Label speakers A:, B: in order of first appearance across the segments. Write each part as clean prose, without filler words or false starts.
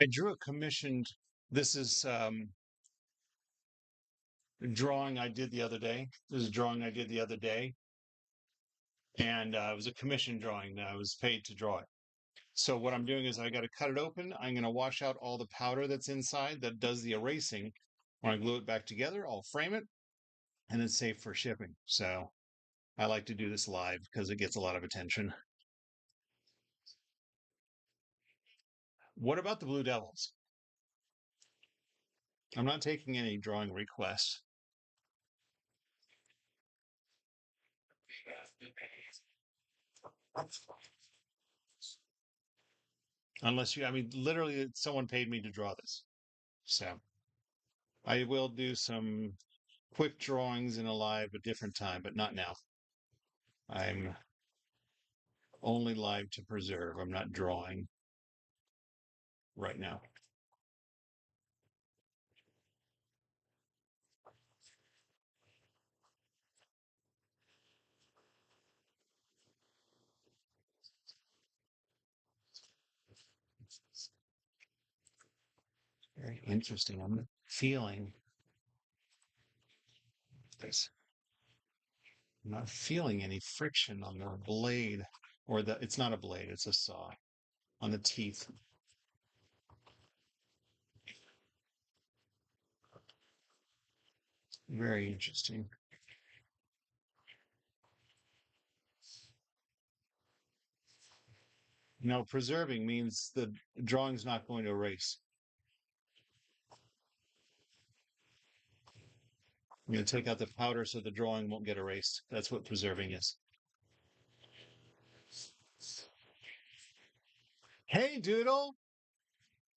A: I drew a commissioned, this is a drawing I did the other day. This is a drawing I did the other day, and it was a commission drawing that I was paid to draw it. So what I'm doing is I got to cut it open. I'm going to wash out all the powder that's inside that does the erasing. When I glue it back together, I'll frame it and it's safe for shipping. So I like to do this live because it gets a lot of attention. What about the Blue Devils? I'm not taking any drawing requests. Unless you, I mean, literally, someone paid me to draw this. So I will do some quick drawings in a live a different time, but not now. I'm only live to preserve. I'm not drawing right now. Very interesting. I'm feeling this. I'm not feeling any friction on the blade, or the, it's not a blade, it's a saw, on the teeth. Very interesting. No, preserving means the drawing's not going to erase. I'm going to take out the powder so the drawing won't get erased. That's what preserving is. Hey, Doodle!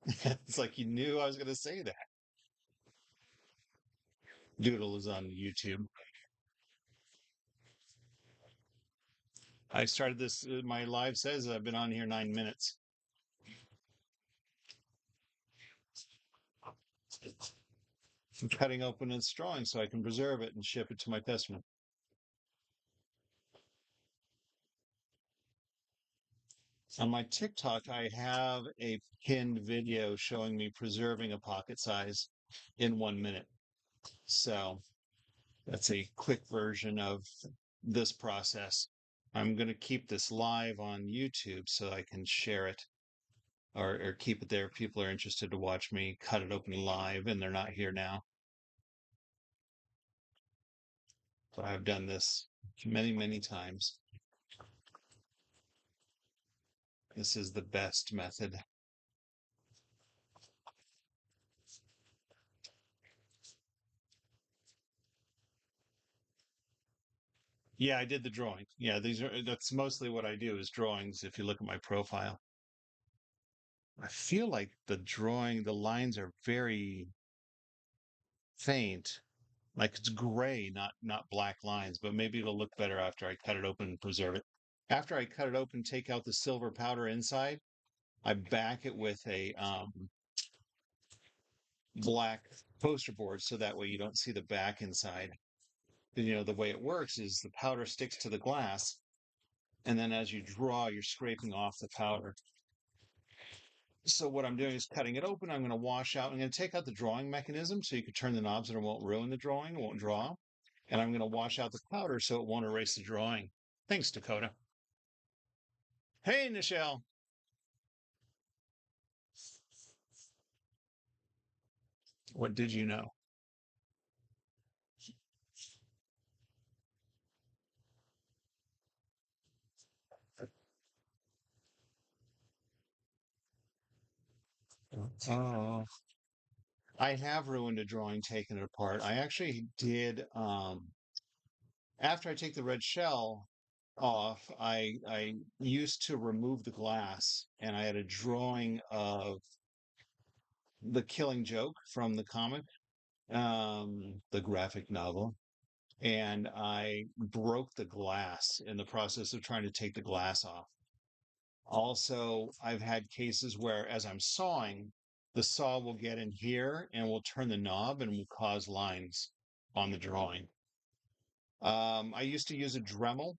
A: It's like you knew I was going to say that. Doodle is on YouTube. I started this, my live says I've been on here 9 minutes. I'm cutting open its drawing so I can preserve it and ship it to my customer. On my TikTok, I have a pinned video showing me preserving a pocket size in 1 minute. So that's a quick version of this process. I'm going to keep this live on YouTube so I can share it or keep it there if people are interested to watch me cut it open live and they're not here now. But I've done this many, many times. This is the best method. Yeah, I did the drawing. Yeah, that's mostly what I do is drawings if you look at my profile. I feel like the lines are very faint. Like it's gray, not black lines, but maybe it'll look better after I cut it open and preserve it. After I cut it open, take out the silver powder inside, I back it with a black poster board so that way you don't see the back inside. The way it works is the powder sticks to the glass, and then as you draw, you're scraping off the powder. So what I'm doing is cutting it open. I'm going to wash out. I'm going to take out the drawing mechanism so you can turn the knobs and it won't ruin the drawing, it won't draw. And I'm going to wash out the powder so it won't erase the drawing. Thanks, Dakota. Hey, Nichelle. What did you know? Oh, I have ruined a drawing taking it apart. I actually did after I take the red shell off, I used to remove the glass and I had a drawing of the Killing Joke from the comic, the graphic novel. And I broke the glass in the process of trying to take the glass off. Also, I've had cases where as I'm sawing, the saw will get in here and will turn the knob and will cause lines on the drawing. I used to use a Dremel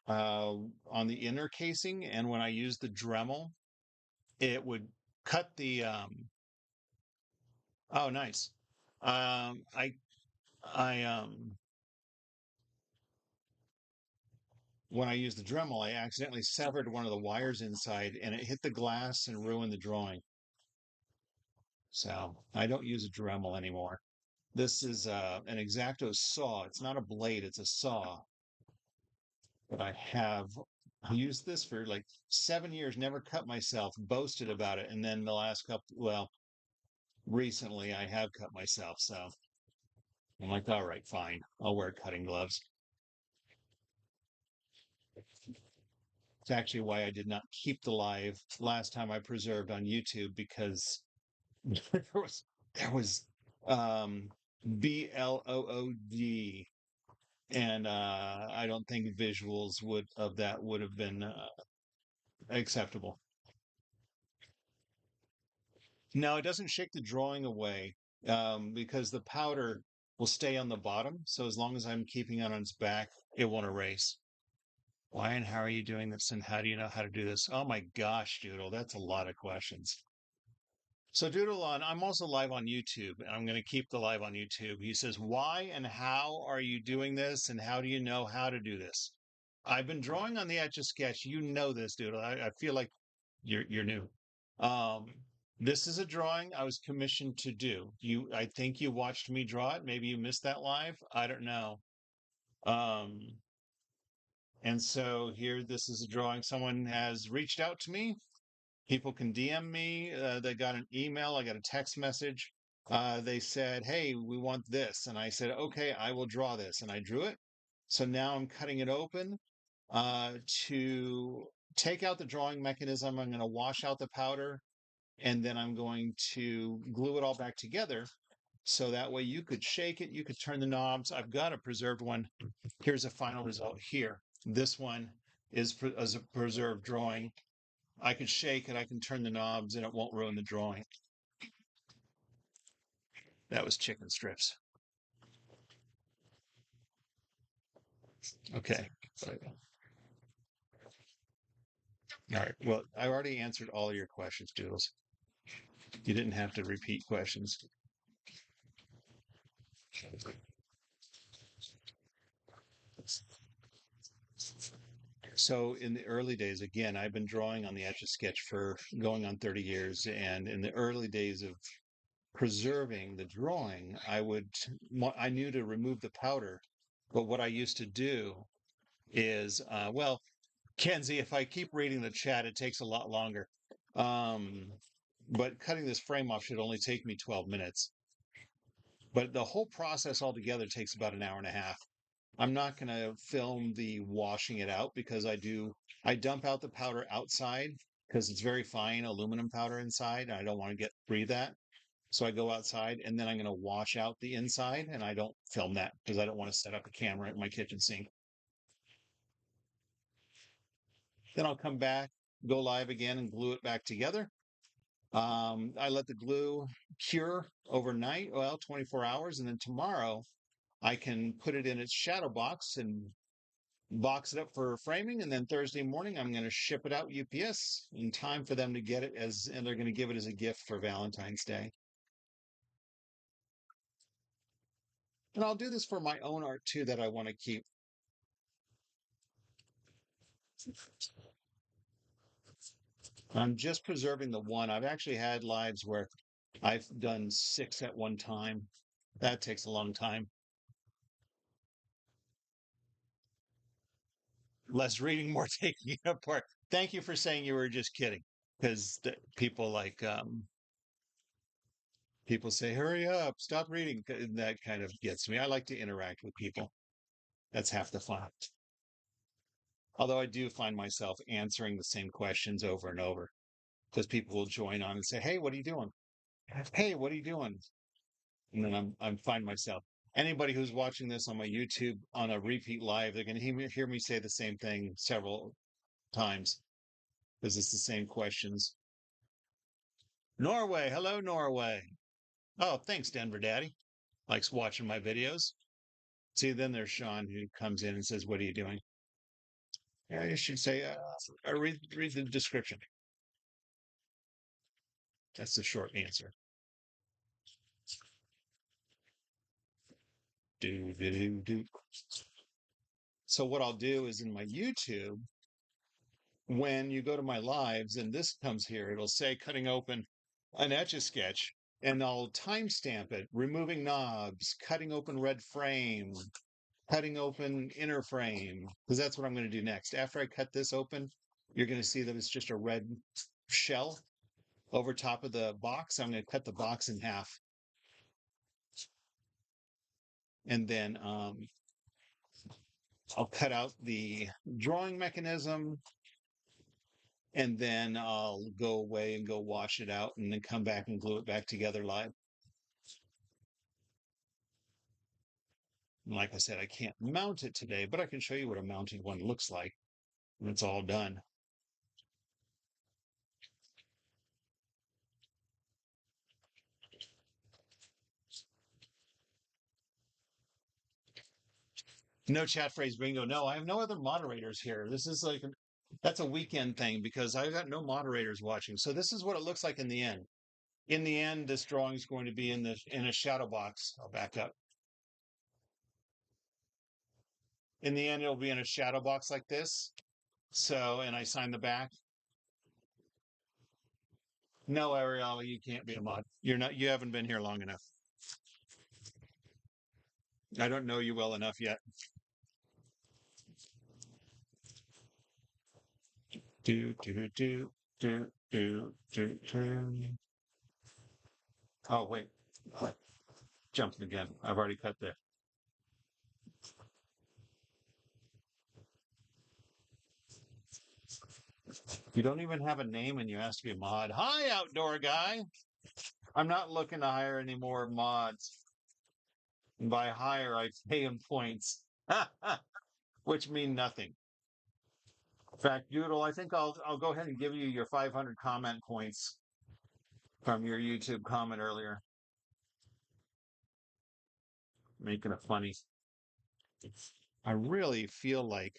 A: on the inner casing, and when I used the Dremel, it would cut the oh nice. Um I I when I used the Dremel, I accidentally severed one of the wires inside and it hit the glass and ruined the drawing. So I don't use a Dremel anymore. This is an X-Acto saw. It's not a blade, it's a saw. But I have used this for like 7 years, never cut myself, boasted about it. And then the last couple, well, recently I have cut myself. So I'm like, all right, fine. I'll wear cutting gloves. It's actually why I did not keep the live last time I preserved on YouTube because there was um BLOOD and I don't think visuals would of that would have been acceptable. No, it doesn't shake the drawing away because the powder will stay on the bottom. So as long as I'm keeping it on its back, it won't erase. Why and how are you doing this? And how do you know how to do this? Oh my gosh, Doodle, that's a lot of questions. So Doodle on, I'm also live on YouTube, and I'm going to keep the live on YouTube. He says, "Why and how are you doing this? And how do you know how to do this?" I've been drawing on the Etch A Sketch. You know this, Doodle. I feel like you're new. Um, this is a drawing I was commissioned to do. I think you watched me draw it. Maybe you missed that live. I don't know. Um, and so here, this is a drawing. Someone has reached out to me. People can DM me. They got an email. I got a text message. They said, "Hey, we want this," and I said, "Okay, I will draw this," and I drew it. So now I'm cutting it open to take out the drawing mechanism. I'm going to wash out the powder and then I'm going to glue it all back together. So that way you could shake it, you could turn the knobs. I've got a preserved one. Here's a final result here. This one is as a preserved drawing. I can shake it, I can turn the knobs, and it won't ruin the drawing. That was chicken strips. Okay. All right. Well, I already answered all your questions, Doodles. You didn't have to repeat questions. So in the early days, again, I've been drawing on the Etch A Sketch for going on 30 years. And in the early days of preserving the drawing, I knew to remove the powder. But what I used to do is, well, Kenzie, if I keep reading the chat, it takes a lot longer. Um, but cutting this frame off should only take me 12 minutes. But the whole process altogether takes about an hour and a half. I'm not going to film the washing it out because I dump out the powder outside because it's very fine aluminum powder inside. And I don't want to get breathe that. So I go outside and then I'm going to wash out the inside and I don't film that because I don't want to set up a camera at my kitchen sink. Then I'll come back, go live again and glue it back together. I let the glue cure overnight, well, 24 hours. And then tomorrow I can put it in its shadow box and box it up for framing, and then Thursday morning I'm going to ship it out UPS in time for them to get it and they're going to give it as a gift for Valentine's Day. And I'll do this for my own art too that I want to keep. I'm just preserving the one. I've actually had lives where I've done 6 at one time. That takes a long time. Less reading, more taking it apart. Thank you for saying you were just kidding, because people like people say, "Hurry up, stop reading." And that kind of gets me. I like to interact with people. That's half the fun. Although I do find myself answering the same questions over and over because people will join on and say, "Hey, what are you doing? Hey, what are you doing?" And then I'm find myself. Anybody who's watching this on my YouTube on a repeat live, they're going to hear me say the same thing several times because it's the same questions. Norway, hello, Norway. Oh, thanks, Denver Daddy. Likes watching my videos. See, then there's Sean who comes in and says, "What are you doing?" Yeah, you should say, read the description. That's the short answer. Do, do, do, do. So what I'll do is in my YouTube, when you go to my lives and this comes here, it'll say cutting open an Etch A Sketch, and I'll timestamp it, removing knobs, cutting open red frame, cutting open inner frame, because that's what I'm going to do next. After I cut this open, you're going to see that it's just a red shell over top of the box. I'm going to cut the box in half. And then I'll cut out the drawing mechanism, and then I'll go away and go wash it out and then come back and glue it back together live. And like I said, I can't mount it today, but I can show you what a mounted one looks like when it's all done. No chat phrase bingo. No, I have no other moderators here. This is like that's a weekend thing because I've got no moderators watching. So this is what it looks like in the end. In the end, this drawing is going to be in a shadow box. I'll back up. In the end, it'll be in a shadow box like this. So, and I sign the back. No, Ariel, you can't be a mod. You're not. You haven't been here long enough. I don't know you well enough yet. Do do do do do do do. Oh wait, jumping again. I've already cut there. You don't even have a name and you ask to be a mod. Hi, outdoor guy. I'm not looking to hire any more mods. And by hire, I pay in points, which mean nothing. In fact, Doodle, I think I'll go ahead and give you your 500 comment points from your YouTube comment earlier, making it funny. I really feel like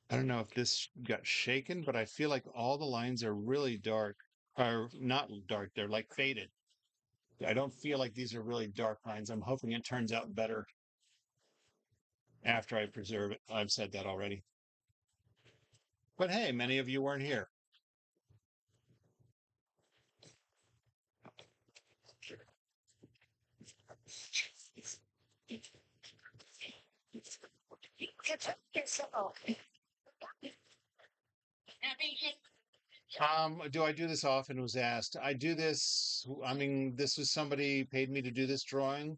A: I don't know if this got shaken, but I feel like all the lines are really dark, are not dark. They're like faded. I don't feel like these are really dark lines. I'm hoping it turns out better after I preserve it. I've said that already. But hey, many of you weren't here. Do I do this often? Was asked. I do this. I mean, this was somebody paid me to do this drawing.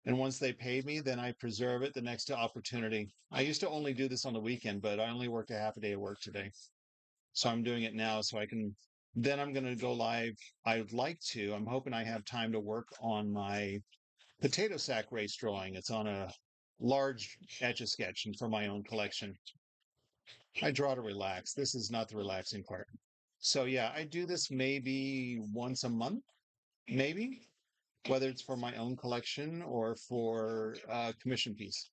A: And once they paid me, then I preserve it the next opportunity. I used to only do this on the weekend, but I only worked a half a day of work today. So I'm doing it now so I can, then I'm going to go live. I'd like to, I'm hoping I have time to work on my potato sack race drawing. It's on a large Etch A Sketch and for my own collection. I draw to relax. This is not the relaxing part. So yeah, I do this maybe once a month, maybe, whether it's for my own collection or for a commission piece.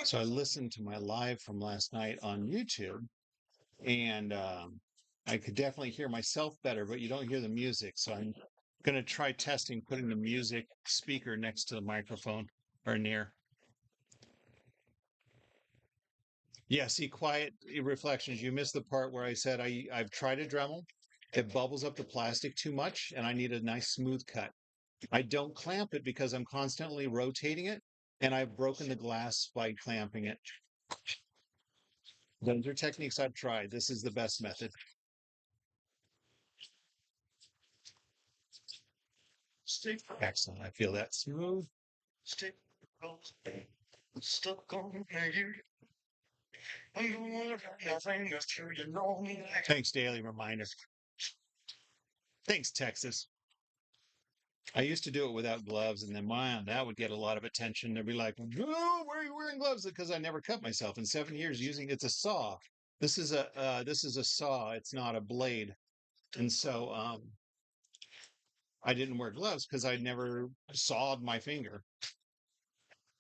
A: So I listened to my live from last night on YouTube, and I could definitely hear myself better, but you don't hear the music. So I'm going to try testing putting the music speaker next to the microphone or near. Yeah, see, quiet reflections. You missed the part where I said I've tried a Dremel. It bubbles up the plastic too much, and I need a nice smooth cut. I don't clamp it because I'm constantly rotating it, and I've broken the glass by clamping it. Those are techniques I've tried. This is the best method. Excellent. I feel that smooth. Stuck on you. Thanks, Daily Reminder. Thanks, Texas. I used to do it without gloves, and then man, that would get a lot of attention. They'd be like, "Oh, why are you wearing gloves?" Because I never cut myself in 7 years using it's a saw. This is a saw. It's not a blade. And so I didn't wear gloves because I never sawed my finger.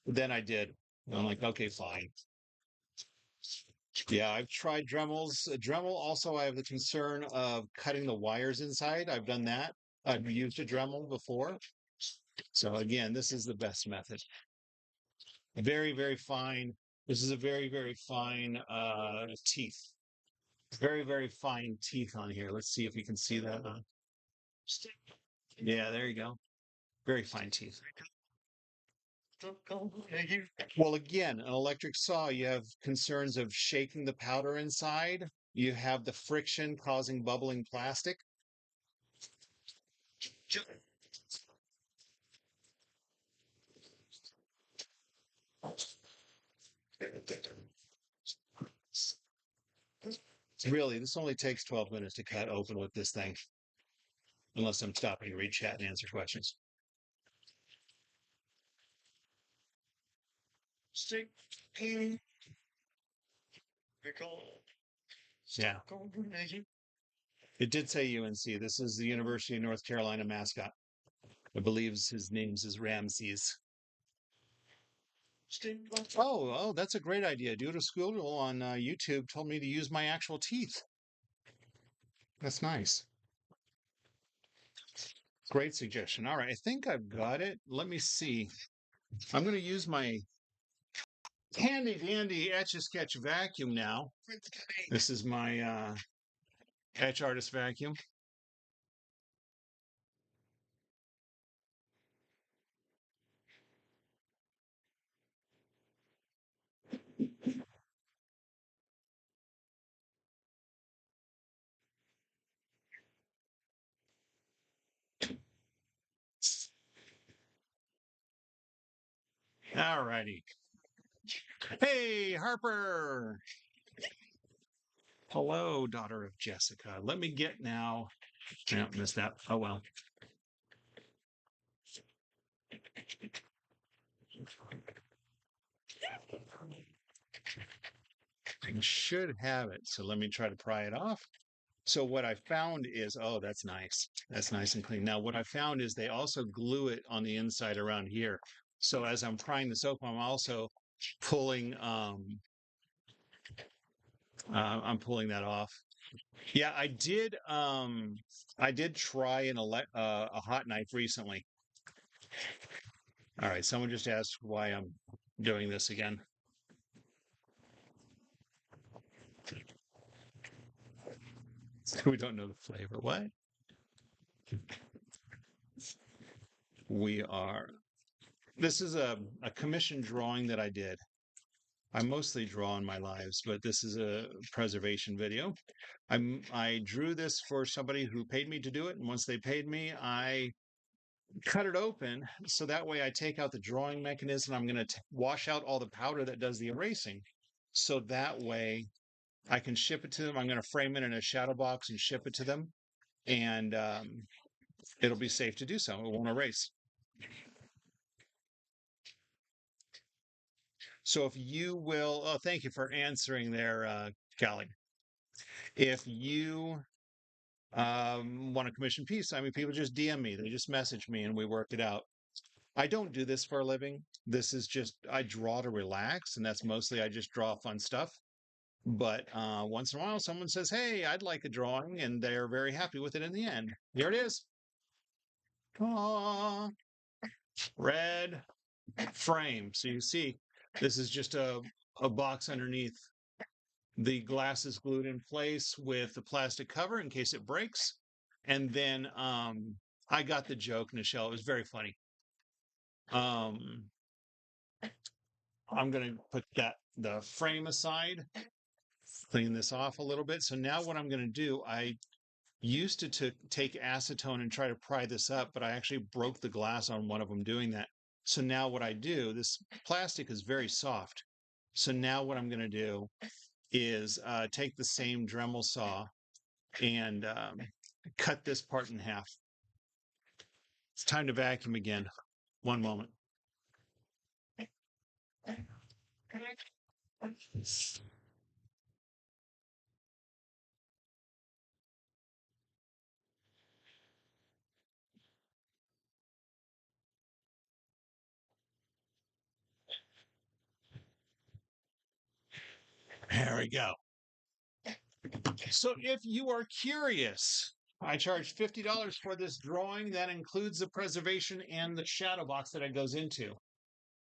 A: Then I did. And I'm like, okay, fine. Yeah, I've tried Dremels. Dremel also, I have the concern of cutting the wires inside. I've done that. I've used a Dremel before. So again, this is the best method. Very, very fine. This is a very, very fine teeth. Very, very fine teeth on here. Let's see if you can see that. Yeah, there you go. Very fine teeth. Well, again, an electric saw, you have concerns of shaking the powder inside. You have the friction causing bubbling plastic. Really, this only takes 12 minutes to cut open with this thing, unless I'm stopping to read chat and answer questions. Yeah. It did say UNC. This is the University of North Carolina mascot. I believe his name's is Ramses. Oh, that's a great idea. Dude, a school on YouTube told me to use my actual teeth. That's nice. Great suggestion. All right, I think I've got it. Let me see. I'm going to use my handy dandy Etch A Sketch vacuum now. This is my Etch Artist vacuum. All righty. Hey, Harper. Hello, daughter of Jessica. Let me get now. Yeah, missed that. Oh well. I should have it. So let me try to pry it off. So what I found is, oh, that's nice. That's nice and clean. Now, what I found is they also glue it on the inside around here. So as I'm prying this open, I'm pulling that off. Yeah, I did try a hot knife recently. All right, someone just asked why I'm doing this again. We don't know the flavor. What? We are. This is a commission drawing that I did. I mostly draw in my lives, but this is a preservation video. I drew this for somebody who paid me to do it, and once they paid me, I cut it open so that way I take out the drawing mechanism. I'm going to wash out all the powder that does the erasing, so that way I can ship it to them. I'm going to frame it in a shadow box and ship it to them, and it'll be safe to do so. It won't erase. So if you will, oh, thank you for answering there, Callie. If you want to commission piece, I mean, people just DM me, they just message me, and we work it out. I don't do this for a living. This is just I draw to relax, and that's mostly I just draw fun stuff. But once in a while, someone says, "Hey, I'd like a drawing," and they're very happy with it in the end. Here it is. Aww, red frame. So you see, this is just a box underneath. The glass is glued in place with the plastic cover in case it breaks. And then I got the joke, Nichelle. It was very funny. Um, I'm going to put the frame aside, clean this off a little bit. So now what I'm going to do, I used to take acetone and try to pry this up, but I actually broke the glass on one of them doing that. So now what I do, this plastic is very soft. So now what I'm going to do is take the same Dremel saw and cut this part in half. It's time to vacuum again. One moment. There we go. So if you are curious, I charge $50 for this drawing. That includes the preservation and the shadow box that it goes into.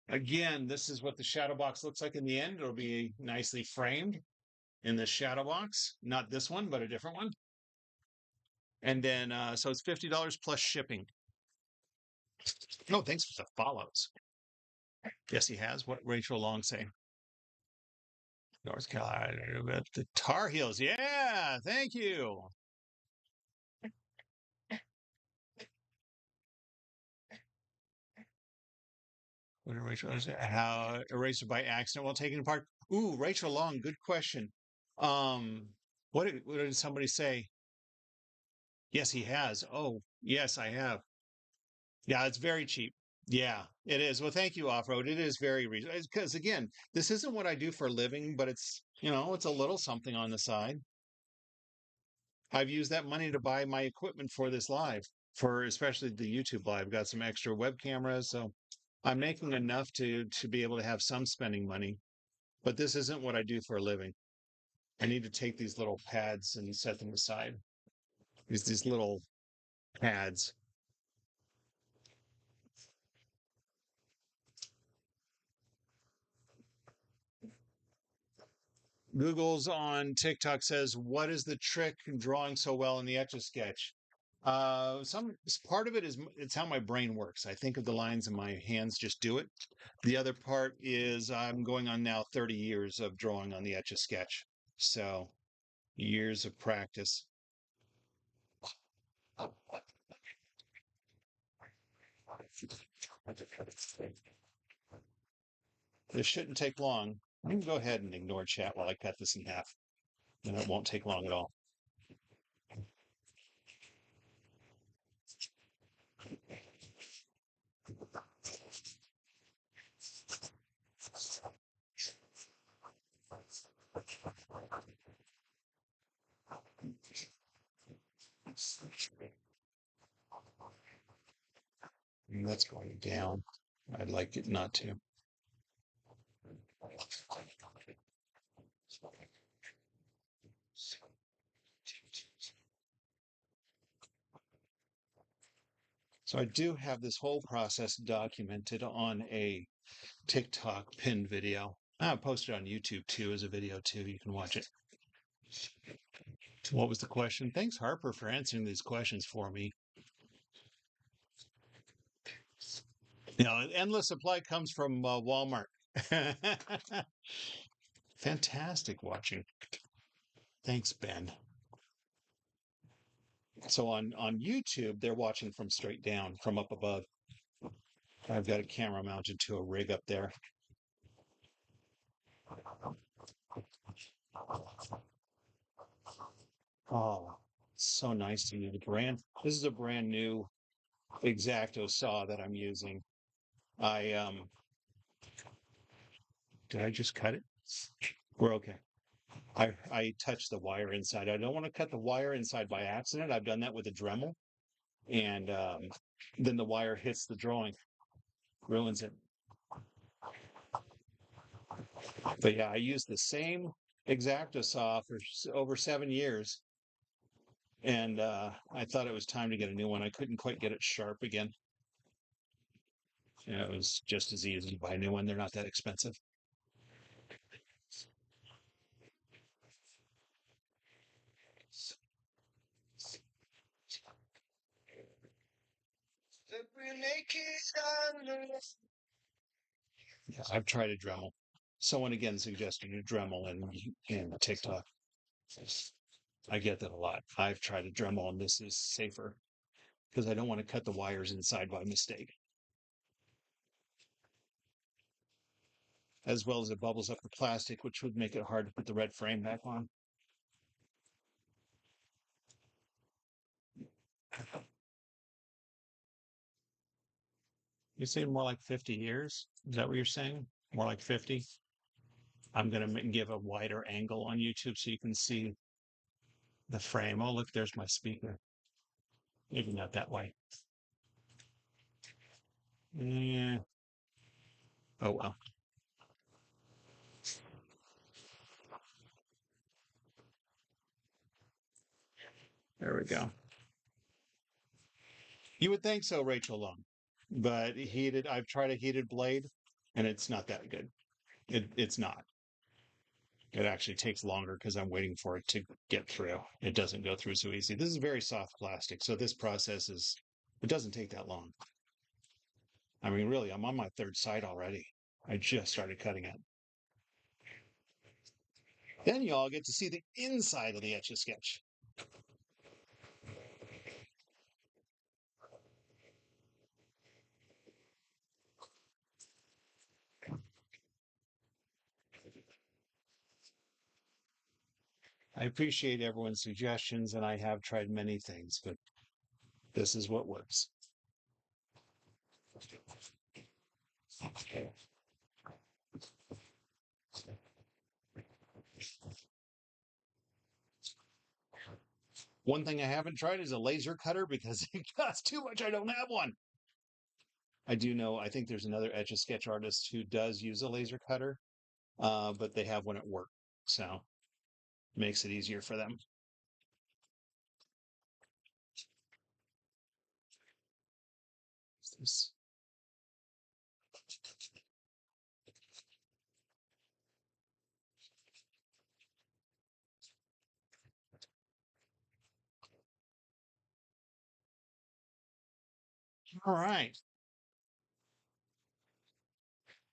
A: Again, this is what the shadow box looks like in the end. It'll be nicely framed in the shadow box. Not this one, but a different one. And then, so it's $50 plus shipping. No, thanks for the follows. Yes, he has. What Rachel Long say? North Carolina, but the Tar Heels. Yeah, thank you. What did Rachel say? How eraser by accident while taking apart? Ooh, Rachel Long, good question. Um, what did somebody say? Yes, he has. Oh, yes, I have. Yeah, it's very cheap. Yeah, it is. Well, thank you, Off-Road. It is very reasonable. Because again, this isn't what I do for a living, but it's a little something on the side. I've used that money to buy my equipment for this live, for especially the YouTube live. Got some extra web cameras, so I'm making enough to be able to have some spending money. But this isn't what I do for a living. I need to take these little pads and set them aside. These little pads. Google's on TikTok says, "What is the trick in drawing so well in the Etch A Sketch?" Some part of it is it's how my brain works. I think of the lines and my hands just do it. The other part is I'm going on now 30 years of drawing on the Etch A Sketch. So years of practice. This shouldn't take long. You can go ahead and ignore chat while I cut this in half. And it won't take long at all. And that's going down. I'd like it not to. So I do have this whole process documented on a TikTok pinned video. I posted on YouTube too as a video too. You can watch it. What was the question? Thanks, Harper, for answering these questions for me. Endless supply comes from Walmart. Fantastic watching. Thanks, Ben. So on YouTube, they're watching from straight down, from up above. I've got a camera mounted to a rig up there. Oh, so nice to use. This is a brand new X-Acto saw that I'm using. I did I just cut it? We're okay. I touched the wire inside. I don't want to cut the wire inside by accident. I've done that with a Dremel, and then the wire hits the drawing, ruins it. But yeah, I used the same X-Acto saw for over 7 years, and I thought it was time to get a new one. I couldn't quite get it sharp again. It was just as easy to buy a new one. They're not that expensive. Yeah, I've tried a Dremel. Someone again suggested a Dremel in TikTok. I get that a lot. I've tried a Dremel, and this is safer because I don't want to cut the wires inside by mistake. As well as it bubbles up the plastic, which would make it hard to put the red frame back on. You say more like 50 years? Is that what you're saying? More like 50? I'm going to give a wider angle on YouTube so you can see the frame. Oh, look, there's my speaker. Maybe not that way. Yeah. Oh, well. There we go. You would think so, Rachel Long, but heated. I've tried a heated blade, and it's not that good. It's not. It actually takes longer because I'm waiting for it to get through. It doesn't go through so easy. This is very soft plastic, so this process is. It doesn't take that long. I mean, really, I'm on my third side already. I just started cutting it. Then y'all get to see the inside of the Etch A Sketch. I appreciate everyone's suggestions, and I have tried many things, but this is what works. One thing I haven't tried is a laser cutter because it costs too much. I don't have one. I do know, I think there's another Etch A Sketch artist who does use a laser cutter, but they have one at work. So it makes it easier for them. All right.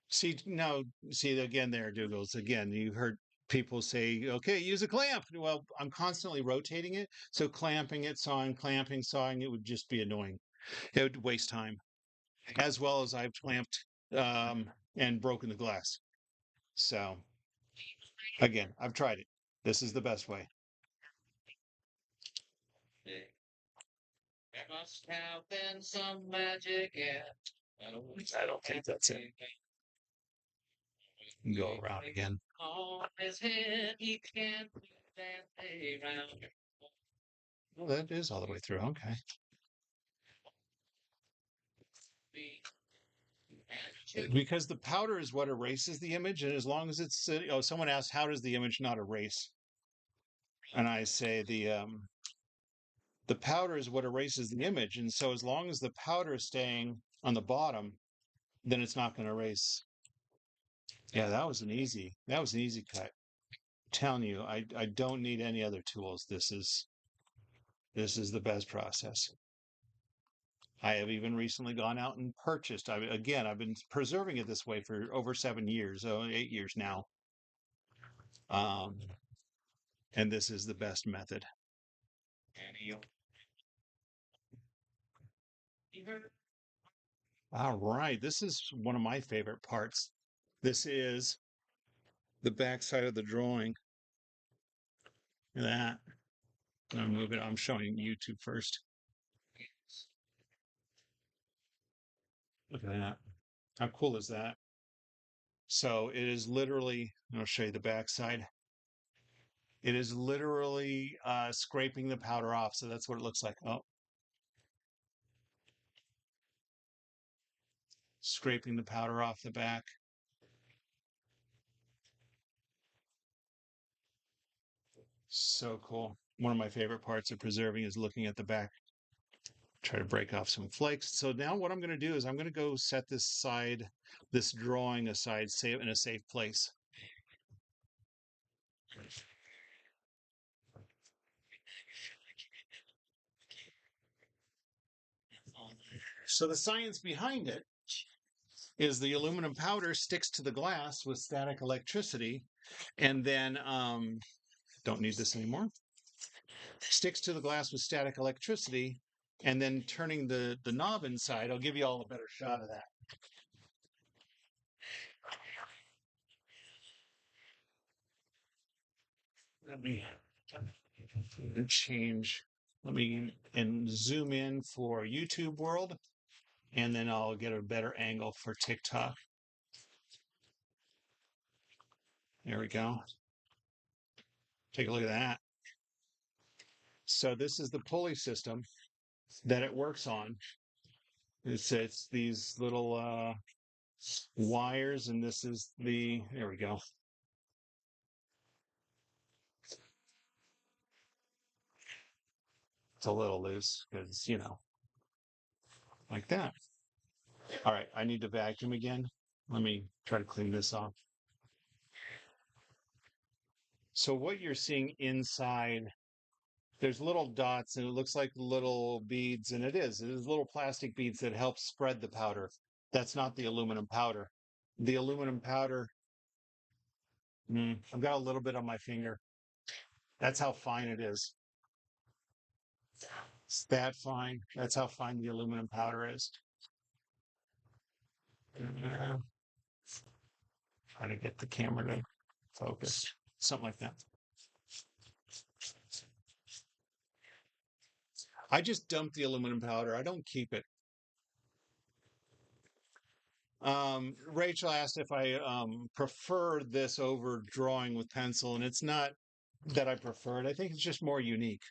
A: See, no, see again there, Douglas. Again, you heard people say, okay, use a clamp. Well, I'm constantly rotating it. So clamping it, sawing, clamping, sawing, it would just be annoying. It would waste time. As well as I've clamped and broken the glass. So again, I've tried it. This is the best way. There must have been some magic I don't think that's it. Go around again. On his head, he can't well, that is all the way through. Okay. Because the powder is what erases the image, and as long as it's oh, someone asked, how does the image not erase? And I say the powder is what erases the image, and so as long as the powder is staying on the bottom, then it's not going to erase. Yeah, that was an easy cut. I'm telling you, I don't need any other tools. This is the best process. I have even recently gone out and purchased. Again, I've been preserving it this way for over 7 years, 8 years now. Um, and this is the best method. All right, this is one of my favorite parts. This is the back side of the drawing. Look at that. I'm gonna move it. I'm showing YouTube first. Look at that. How cool is that? So it is literally, I'll show you the back side. It is literally scraping the powder off. So that's what it looks like. Oh, scraping the powder off the back. So cool. One of my favorite parts of preserving is looking at the back. Try to break off some flakes. So now what I'm going to do is I'm going to go set this drawing aside, save it in a safe place. So the science behind it is the aluminum powder sticks to the glass with static electricity, and then don't need this anymore. Sticks to the glass with static electricity, and then turning the knob inside. I'll give you all a better shot of that. Let me change. Let me and zoom in for YouTube world, and then I'll get a better angle for TikTok. There we go. Take a look at that. So this is the pulley system that it works on. It's these little wires, and this is there we go. It's a little loose because, like that. All right, I need to vacuum again. Let me try to clean this off. So what you're seeing inside, there's little dots and it looks like little beads, and it is. It is little plastic beads that help spread the powder. That's not the aluminum powder. The aluminum powder, I've got a little bit on my finger. That's how fine it is. It's that fine. That's how fine the aluminum powder is. Trying to get the camera to focus. Something like that. I just dump the aluminum powder. I don't keep it. Rachel asked if I prefer this over drawing with pencil, and it's not that I prefer it. I think it's just more unique.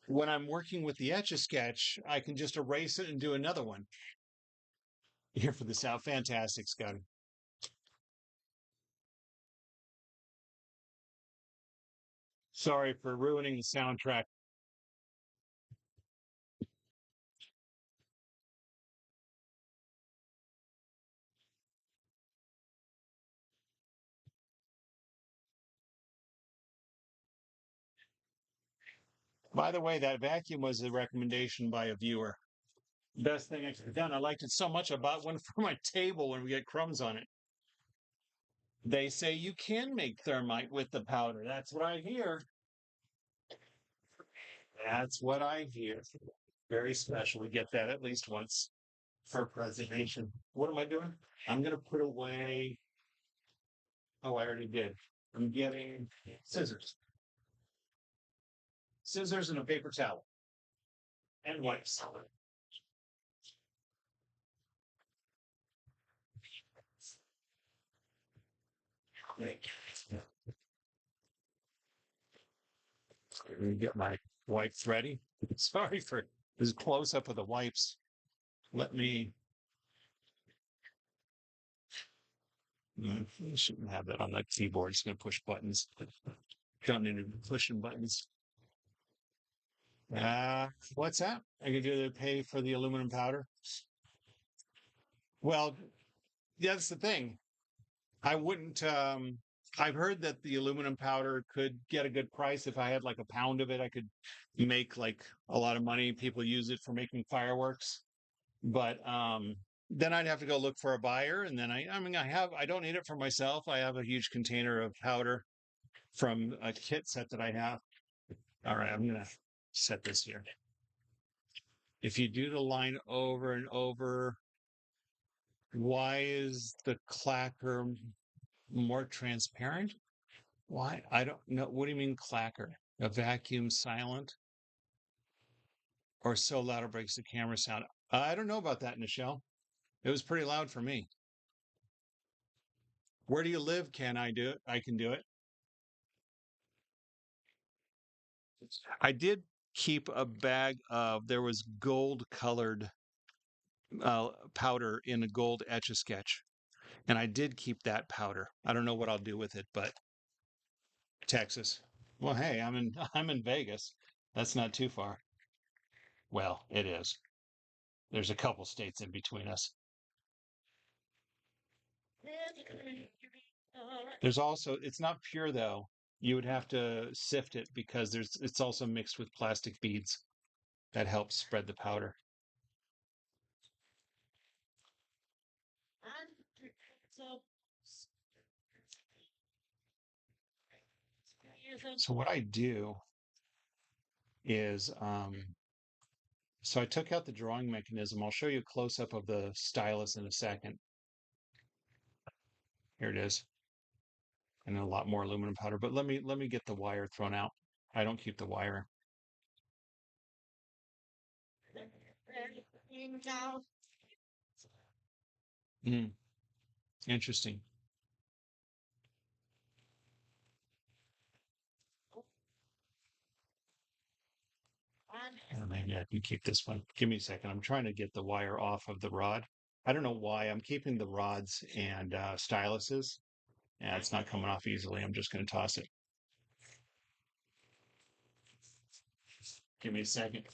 A: When I'm working with the Etch A Sketch, I can just erase it and do another one. Here for the sound. Fantastic, Scott. Sorry for ruining the soundtrack. By the way, that vacuum was a recommendation by a viewer. Best thing I could have done. I liked it so much I bought one for my table when we get crumbs on it. They say you can make thermite with the powder. That's what I hear. That's what I hear. Very special. We get that at least once for presentation. What am I doing? I'm going to put away. Oh, I already did. I'm getting scissors. Scissors and a paper towel and wipes. Let me get my wipes ready. Sorry for this close up of the wipes. Let me. I shouldn't have that on the keyboard. It's going to push buttons. Don't need to be pushing buttons. What's that? I could do the pay for the aluminum powder. Well, yeah, that's the thing. I wouldn't. I've heard that the aluminum powder could get a good price. If I had like a pound of it, I could make like a lot of money. People use it for making fireworks, but then I'd have to go look for a buyer. And then I don't need it for myself. I have a huge container of powder from a kit set that I have. All right, I'm gonna set this here. If you do the line over and over, why is the clacker more transparent? Why? I don't know. What do you mean clacker? A vacuum silent or so loud it breaks the camera sound? I don't know about that, Nichelle. It was pretty loud for me. Where do you live? Can I do it? I can do it. I did keep a bag of, there was gold colored powder in a gold Etch A Sketch. And I did keep that powder. I don't know what I'll do with it, but Texas. Well, hey, I'm in Vegas. That's not too far. Well, it is. There's a couple states in between us. There's also, it's not pure though. You would have to sift it because it's also mixed with plastic beads that helps spread the powder. So what I do is, so I took out the drawing mechanism. I'll show you a close up of the stylus in a second. Here it is. And a lot more aluminum powder, but let me get the wire thrown out. I don't keep the wire. Mm, interesting. Maybe I can keep this one. Give me a second. I'm trying to get the wire off of the rod. I don't know why. I'm keeping the rods and styluses. Yeah, it's not coming off easily. I'm just going to toss it. Give me a second.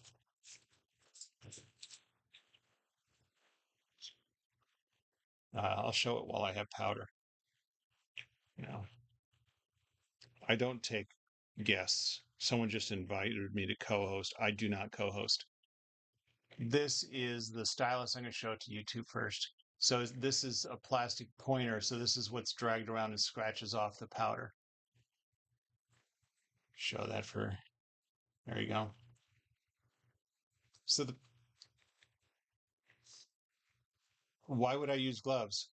A: I'll show it while I have powder. You know, I don't take guests. Someone just invited me to co-host. I do not co-host. This is the stylus. I'm going to show it to you two first. So this is a plastic pointer. So this is what's dragged around and scratches off the powder. Show that for, there you go. So why would I use gloves?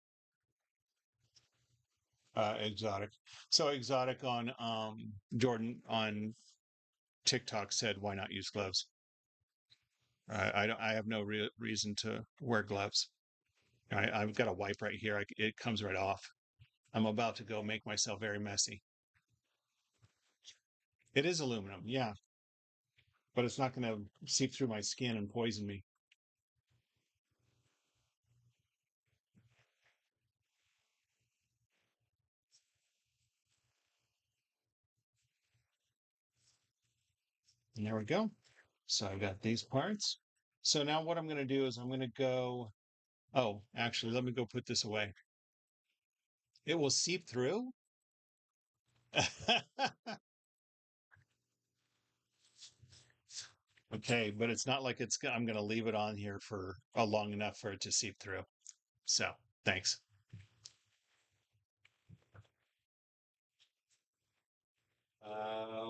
A: Exotic. So exotic on Jordan on TikTok said, "Why not use gloves?" I don't. I have no reason to wear gloves. I've got a wipe right here. It comes right off. I'm about to go make myself very messy. It is aluminum, yeah, but it's not going to seep through my skin and poison me. And there we go. So I've got these parts. So now what I'm going to do is I'm going to go. Oh, actually, let me go put this away. It will seep through. Okay, but it's not like I'm going to leave it on here for long enough for it to seep through. So thanks.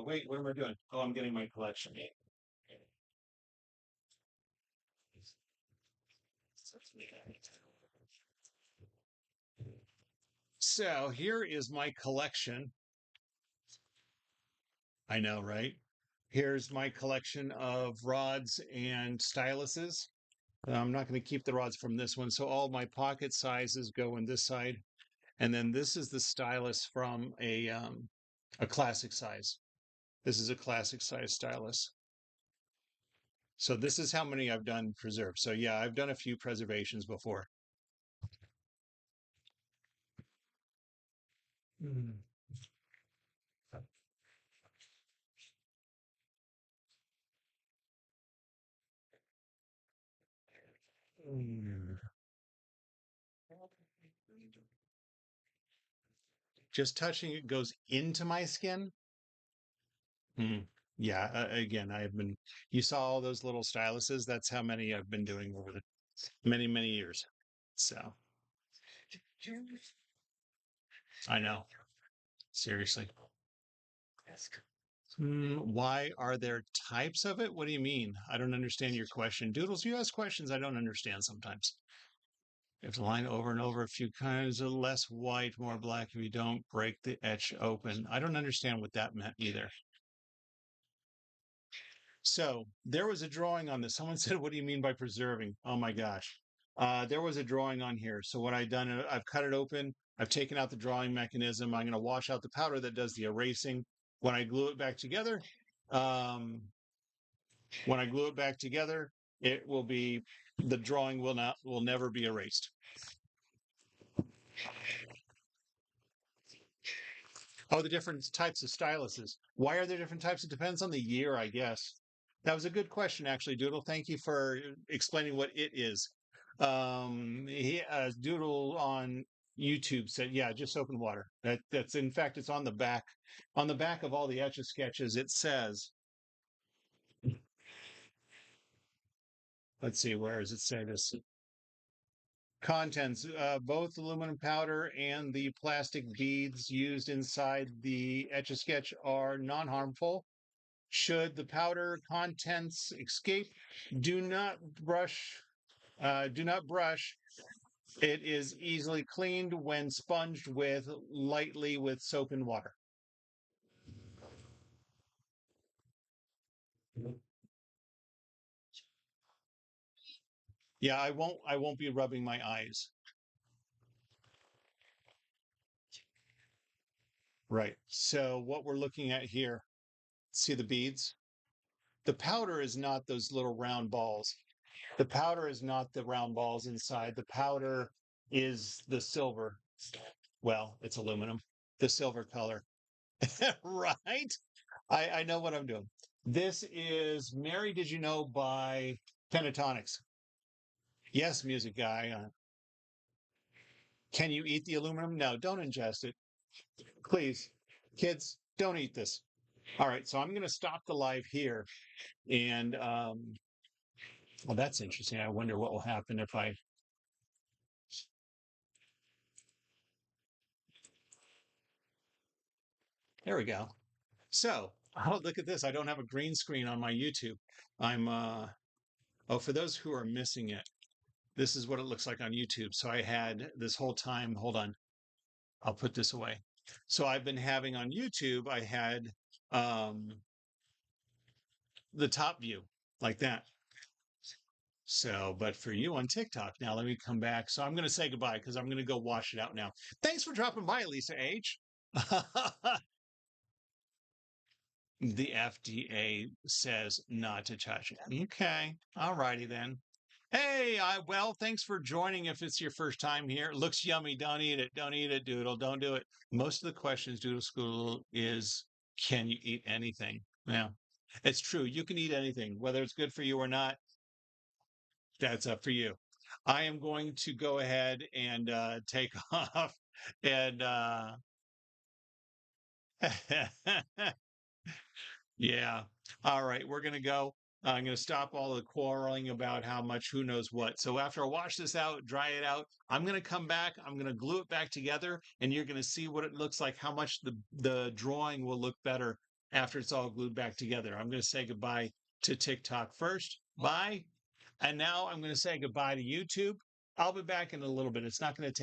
A: Wait, what am I doing? Oh, I'm getting my collection. So here is my collection. I know, right? Here's my collection of rods and styluses. I'm not going to keep the rods from this one. So all my pocket sizes go in this side. And then this is the stylus from a classic size. This is a classic size stylus. So this is how many I've done preserved. So yeah, I've done a few preservations before. Mm. Mm. Just touching it goes into my skin. Mm. Yeah, again, I've been, you saw all those little styluses. That's how many I've been doing over the many, many years. So I know, seriously. Why are there types of it? What do you mean? I don't understand your question. Doodles, you ask questions I don't understand sometimes. If the line over and over a few kinds of less white, more black, if you don't break the etch open. I don't understand what that meant either. So there was a drawing on this. Someone said, "What do you mean by preserving?" Oh my gosh. There was a drawing on here. So what I've done, I've cut it open. I've taken out the drawing mechanism. I'm going to wash out the powder that does the erasing. When I glue it back together, um, when I glue it back together, it will be the drawing will never be erased. Oh, the different types of styluses. Why are there different types? It depends on the year, I guess. That was a good question, actually, Doodle. Thank you for explaining what it is. Doodle on YouTube said, "Yeah, just soap and water." That's in fact, it's on the back of all the Etch A Sketches. It says, let's see, where does it say this? Contents: both aluminum powder and the plastic beads used inside the Etch A Sketch are non-harmful. Should the powder contents escape, do not brush. Do not brush. It is easily cleaned when sponged with lightly with soap and water. Yeah, I won't be rubbing my eyes. Right. So what we're looking at here, see the beads? The powder is not those little round balls. The powder is not the round balls inside. The powder is the silver. Well, it's aluminum, the silver color. Right? I know what I'm doing. This is Mary Did You Know by Pentatonics. Yes, music guy. Can you eat the aluminum? No, don't ingest it. Please, kids, don't eat this. All right, so I'm going to stop the live here. And, well, that's interesting. I wonder what will happen if I, there we go. So, oh, look at this. I don't have a green screen on my YouTube. I'm, oh, for those who are missing it, this is what it looks like on YouTube. So I had this whole time, hold on, I'll put this away. So I've been having on YouTube, I had um, the top view like that. So, but for you on TikTok, now let me come back. So I'm going to say goodbye because I'm going to go wash it out now. Thanks for dropping by, Lisa H. The FDA says not to touch it. Okay. All righty then. Hey, well, thanks for joining. If it's your first time here, it looks yummy. Don't eat it. Don't eat it, Doodle. Don't do it. Most of the questions, Doodle School, is can you eat anything? Yeah, it's true. You can eat anything, whether it's good for you or not. That's up for you. I am going to go ahead and take off. And yeah. All right. We're going to go. I'm going to stop all the quarreling about how much who knows what. So after I wash this out, dry it out, I'm going to come back. I'm going to glue it back together and you're going to see what it looks like, how much the drawing will look better after it's all glued back together. I'm going to say goodbye to TikTok first. Bye. And now I'm going to say goodbye to YouTube. I'll be back in a little bit. It's not going to take